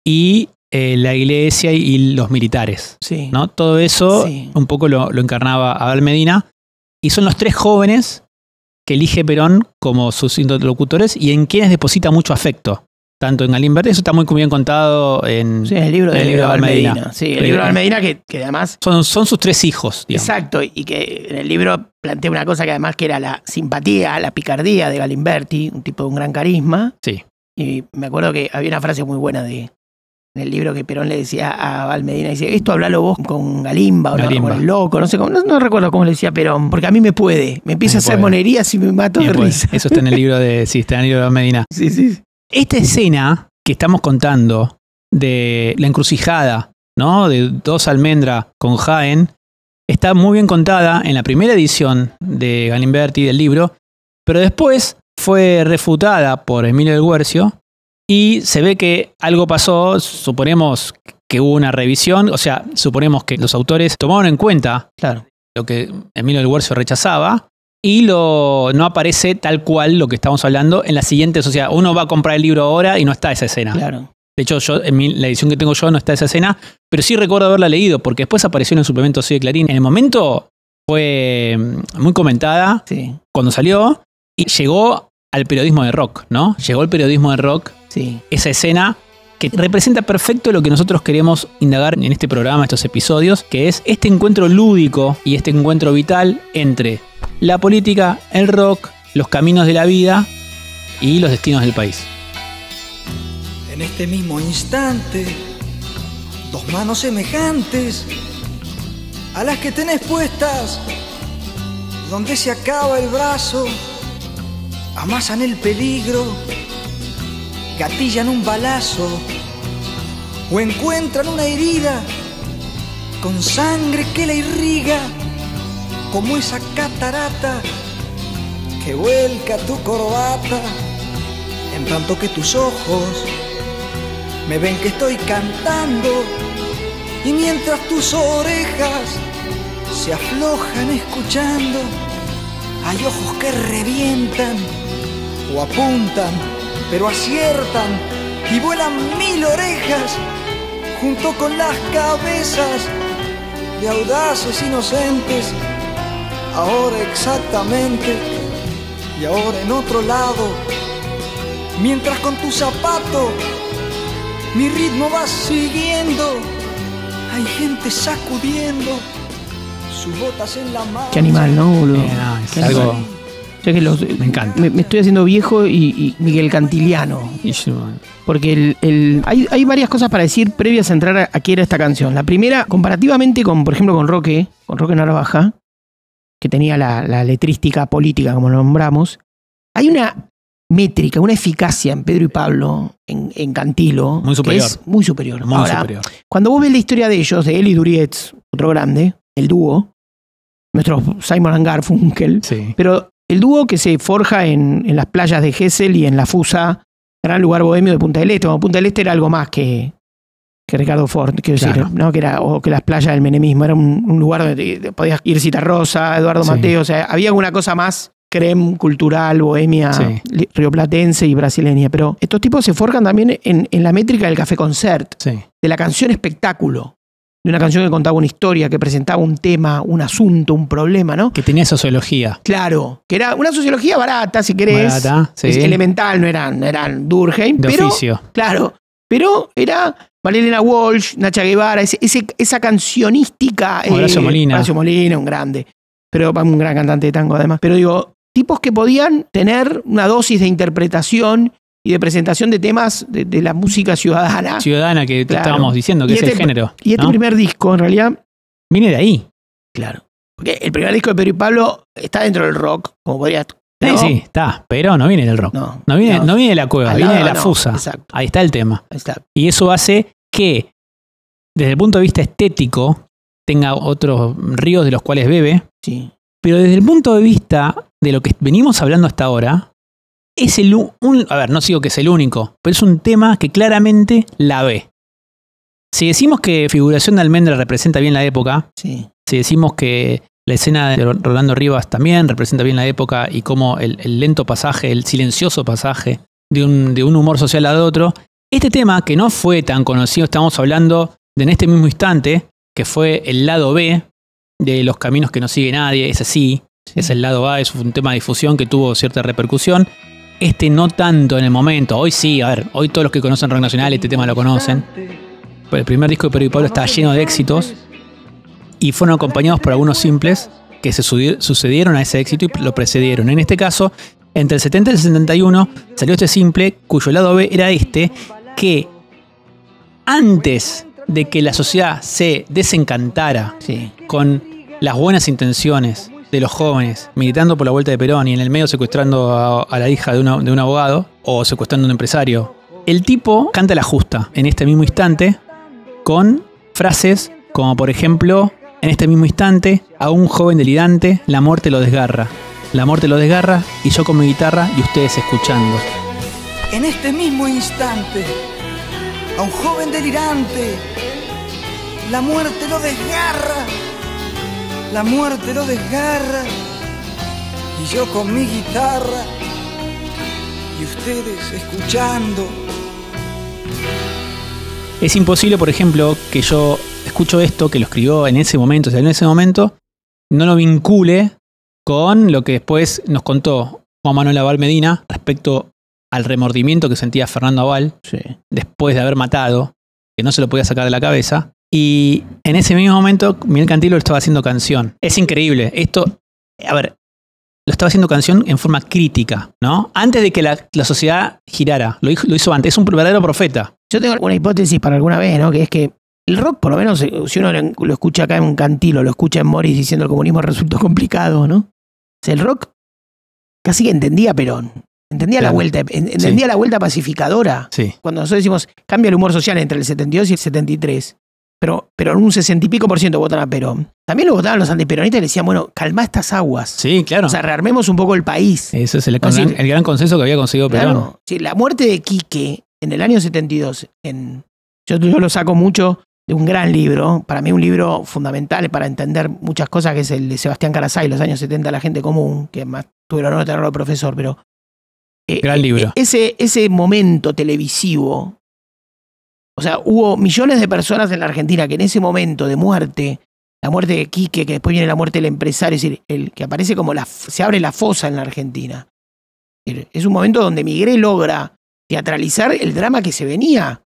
y la iglesia y los militares. Sí. ¿No? Todo eso un poco lo encarnaba Abel Medina. Y son los 3 jóvenes que elige Perón como sus interlocutores y en quienes deposita mucho afecto. Tanto en Galimberti, eso está muy bien contado en el libro de Abel Medina. Sí, el libro de Abel Medina que además... Son sus 3 hijos, digamos. Exacto, y que en el libro plantea una cosa que además que era la simpatía, la picardía de Galimberti, un tipo de un gran carisma. Sí. Y me acuerdo que había una frase muy buena en el libro que Perón le decía a Abel Medina, dice, esto hablalo vos con Galimba, o con el loco, no sé cómo, no recuerdo cómo le decía Perón, porque a mí me empieza a hacer monerías y me mato de risa. Eso está en el libro está en el libro de Abel Medina. Sí. Esta escena que estamos contando de la encrucijada, ¿no? De Dos Almendra con Jaén, está muy bien contada en la primera edición de Galimberti del libro, pero después fue refutada por Emilio del Guercio y se ve que algo pasó, suponemos que hubo una revisión, o sea, suponemos que los autores tomaron en cuenta lo que Emilio del Guercio rechazaba y no aparece tal cual lo que estamos hablando en las siguientes. O sea, uno va a comprar el libro ahora y no está esa escena. Claro. De hecho, en la edición que tengo yo no está esa escena, pero sí recuerdo haberla leído porque después apareció en el suplemento Soy de Clarín. En el momento fue muy comentada cuando salió y llegó al periodismo de rock, ¿no? Llegó al periodismo de rock esa escena que representa perfecto lo que nosotros queremos indagar en este programa, estos episodios, que es este encuentro lúdico y este encuentro vital entre la política, el rock, los caminos de la vida y los destinos del país. En este mismo instante, 2 manos semejantes a las que tenés puestas, donde se acaba el brazo, amasan el peligro, gatillan un balazo o encuentran una herida con sangre que la irriga, como esa catarata que vuelca tu corbata, en tanto que tus ojos me ven que estoy cantando, y mientras tus orejas se aflojan escuchando, hay ojos que revientan o apuntan, pero aciertan y vuelan 1000 orejas junto con las cabezas de audaces inocentes. Ahora exactamente y ahora en otro lado, mientras con tu zapato mi ritmo va siguiendo, hay gente sacudiendo sus botas en la mano. Qué animal, ¿no, boludo? Es algo... me encanta. Me estoy haciendo viejo y Miguel Cantiliano. Porque hay varias cosas para decir previas a entrar a qué era esta canción. La primera, comparativamente con, por ejemplo, con Roque Narvaja, que tenía la letrística política, como lo nombramos, hay una métrica, una eficacia en Pedro y Pablo, en Cantilo, muy superior. Que es muy superior. Muy Ahora, superior. Cuando vos ves la historia de ellos, de él y Durietz, otro grande, el dúo, nuestro Simon and Garfunkel, pero el dúo que se forja en las playas de Gesell y en la Fusa, gran lugar bohemio de Punta del Este. Bueno, Punta del Este era algo más que Ricardo Ford, quiero decir, ¿no? O que las playas del menemismo. Era un lugar donde podías ir Citarrosa, Eduardo Mateo, o sea, había alguna cosa más creme cultural, bohemia, rioplatense y brasileña. Pero estos tipos se forjan también en la métrica del café concert, de la canción espectáculo. De una canción que contaba una historia, que presentaba un tema, un asunto, un problema, ¿no? Que tenía sociología. Claro, que era una sociología barata, si querés. Barata, elemental, no eran Durkheim. De oficio. Claro, pero era Marilena Walsh, Nacha Guevara, esa cancionística. Horacio Molina. Horacio Molina, un grande. Pero un gran cantante de tango, además. Pero digo, tipos que podían tener una dosis de interpretación y de presentación de temas de la música ciudadana. Ciudadana, que te estábamos diciendo, que es el género. Y este primer disco, en realidad... viene de ahí. Claro. Porque el primer disco de Pedro y Pablo está dentro del rock, como podrías... ¿no? Sí, está, pero no viene del rock. No viene de la cueva, viene de la Fusa. Exacto. Ahí está el tema. Y eso hace que, desde el punto de vista estético, tenga otros ríos de los cuales bebe. Sí. Pero desde el punto de vista de lo que venimos hablando hasta ahora, es a ver, no digo que es el único, pero es un tema que claramente la ve. Si decimos que Figuración de Almendra representa bien la época, si decimos que La escena de Rolando Rivas también representa bien la época y cómo el lento pasaje, el silencioso pasaje de un humor social al otro. Este tema, que no fue tan conocido, estamos hablando de En este mismo instante, que fue el lado B de Los caminos que no sigue nadie, es así, es el lado A, es un tema de difusión que tuvo cierta repercusión. Este no tanto en el momento, hoy sí, a ver, hoy todos los que conocen rock nacional este tema lo conocen. El primer disco de Pedro y Pablo estaba lleno de éxitos y fueron acompañados por algunos simples que se sucedieron a ese éxito y lo precedieron. En este caso, entre el 70 y el 71 salió este simple, cuyo lado B era este, que antes de que la sociedad se desencantara con las buenas intenciones de los jóvenes militando por la vuelta de Perón y en el medio secuestrando a la hija de un abogado o secuestrando a un empresario, el tipo canta la justa en este mismo instante con frases como por ejemplo: en este mismo instante, a un joven delirante, la muerte lo desgarra. La muerte lo desgarra y yo con mi guitarra y ustedes escuchando. En este mismo instante, a un joven delirante, la muerte lo desgarra. La muerte lo desgarra y yo con mi guitarra y ustedes escuchando. Es imposible, por ejemplo, que yo escucho esto, que lo escribió en ese momento, o sea, en ese momento, no lo vincule con lo que después nos contó Juan Manuel Abal Medina respecto al remordimiento que sentía Fernando Abal después de haber matado, que no se lo podía sacar de la cabeza. Y en ese mismo momento, Miguel Cantilo lo estaba haciendo canción. Es increíble. Esto, a ver, lo estaba haciendo canción en forma crítica, ¿no? Antes de que la sociedad girara. Lo hizo antes. Es un verdadero profeta. Yo tengo una hipótesis para alguna vez, ¿no? Que es que el rock, por lo menos, si uno lo escucha acá en Cantilo, lo escucha en Morris diciendo el comunismo resultó complicado, ¿no? O sea, el rock casi que entendía a Perón. Entendía la vuelta, entendía la vuelta pacificadora. Sí. Cuando nosotros decimos cambia el humor social entre el 72 y el 73, pero en un 60 y pico % votan a Perón. También lo votaban los antiperonistas y le decían, bueno, calma estas aguas. Sí, claro. O sea, rearmemos un poco el país. Ese es el gran consenso que había conseguido Perón. Claro, sí, la muerte de Quique en el año 72, yo lo saco mucho de un gran libro, para mí un libro fundamental para entender muchas cosas, que es el de Sebastián Carasay, Los años 70, la gente común, que más tuve el honor de tenerlo de profesor, pero gran libro. Ese momento televisivo, o sea, hubo millones de personas en la Argentina que en ese momento de muerte, la muerte de Quique, que después viene la muerte del empresario, es decir, el que aparece como se abre la fosa en la Argentina. Es un momento donde Migré logra teatralizar el drama que se venía.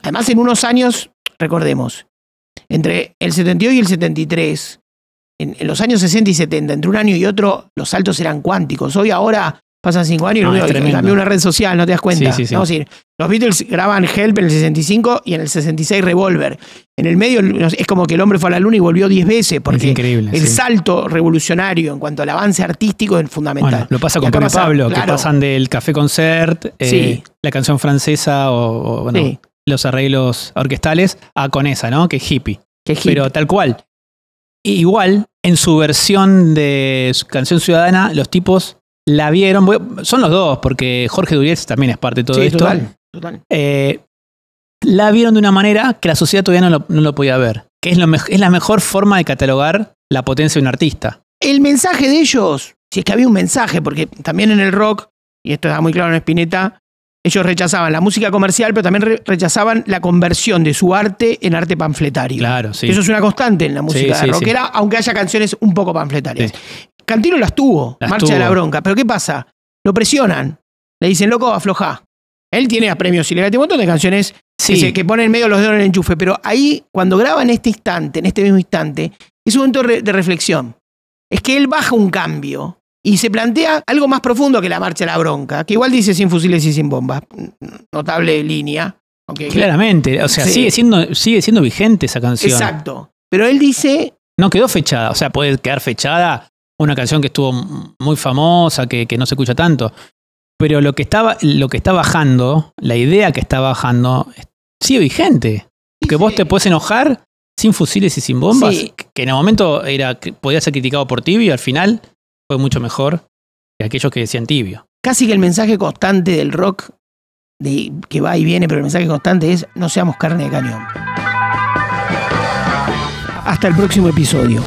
Además, en unos años, recordemos, entre el 72 y el 73, en los años 60 y 70, entre un año y otro, los saltos eran cuánticos. Hoy ahora pasan 5 años y cambió una red social, ¿no te das cuenta? Sí. ¿No? Es decir, los Beatles graban Help en el 65 y en el 66 Revolver. En el medio es como que el hombre fue a la luna y volvió 10 veces, porque es increíble, el salto revolucionario en cuanto al avance artístico es fundamental. Bueno, lo pasa con Pedro y Pablo, claro, que pasan del Café Concert, la canción francesa o los arreglos orquestales, a con esa, ¿no? Que es hippie. Pero tal cual. Igual, en su versión de su canción ciudadana, los tipos la vieron, son los dos, porque Jorge Duriez también es parte de todo esto. Total. La vieron de una manera que la sociedad todavía no lo podía ver. Que es la mejor forma de catalogar la potencia de un artista. El mensaje de ellos, si es que había un mensaje, porque también en el rock, y esto está muy claro en Spinetta, ellos rechazaban la música comercial, pero también rechazaban la conversión de su arte en arte panfletario. Claro, sí. Eso es una constante en la música rockera, aunque haya canciones un poco panfletarias. Sí. Cantilo las tuvo, Marcha de la Bronca. Pero ¿qué pasa? Lo presionan. Le dicen, loco, aflojá. Él tiene a premios y le un montón de canciones que ponen en medio los dedos en el enchufe. Pero ahí, cuando graba en este mismo instante, es un momento de reflexión. Es que él baja un cambio y se plantea algo más profundo que la Marcha de la Bronca, que igual dice sin fusiles y sin bombas. Notable línea. Claramente. O sea, sigue siendo vigente esa canción. Exacto. Pero él dice... No quedó fechada. O sea, puede quedar fechada una canción que estuvo muy famosa, que no se escucha tanto. Pero lo que está bajando, la idea que está bajando, sigue vigente. Porque vos te puedes enojar sin fusiles y sin bombas, que en el momento podía ser criticado por tibio y al final fue mucho mejor que aquellos que decían tibio. Casi que el mensaje constante del rock, que va y viene, pero el mensaje constante es: no seamos carne de cañón. Hasta el próximo episodio.